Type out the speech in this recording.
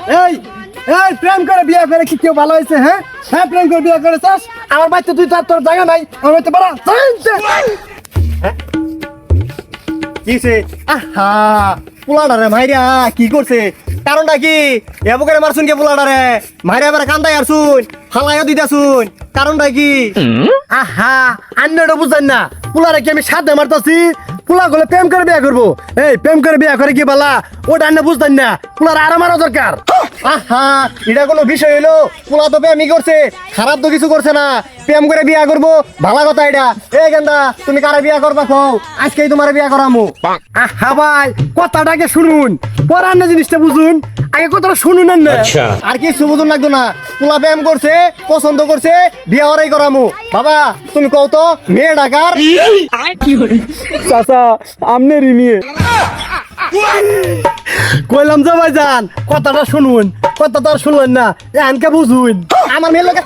এই এই প্রেম করে বিয়ে করে কি কেউ ভালো হয়েছে? হ্যাঁ হ্যাঁ, প্রেম করে বিয়ে করেছিস, আমার বাড়িতে তুই তোর জায়গা নাই, আমার বাড়িতে পারা কিছে আহা পোলাডারে মাইরা কি করছে? কারণটা কি? এবো করে মারছুন কে পোলাডারে? মাইরা এবারে কান্দাই আরছুন, ফালাইও দিতাছুন, কারণটা কি? আহা আন্নাটা বুঝছেন না, পুলারে কি আমি সাথে মারতাছি? পুলা গুলো প্রেম করে বিয়ে করবো, এই প্রেম করে বিয়ে করে কি বালা ওটা আন্না বুঝতেন না, পুলার আরাম আরো দরকার। আহা এটা কোনো বিষয় হইলো? পোলা তো প্রেমই করছে, খারাপ তো কিছু করছে না। প্রেম করে বিয়া করবো ভালো কথা এটা। এই গেন্দা তুমি কারে বিয়া করবা কও, আজকেই তোমার বিয়া করামু। আহা ভাই কথাটাকে শুনুন, পরে আন্না জিনিসটা বুঝুন, আগে কথাটা শুনুন না। আর কিছু বুঝুন লাগতো না, পোলা প্রেম করছে, পছন্দ করছে, বিয়া ওরাই করামু। বাবা তুমি কও তো মেয়ে ডাকার চাচা আমনেরই মেয়ে। কইলাম যে ভাইজান কথাটা শুনুন, কথা তো আর শুনলেন না, এনকে বুঝুন। আমার মেয়ের লোকে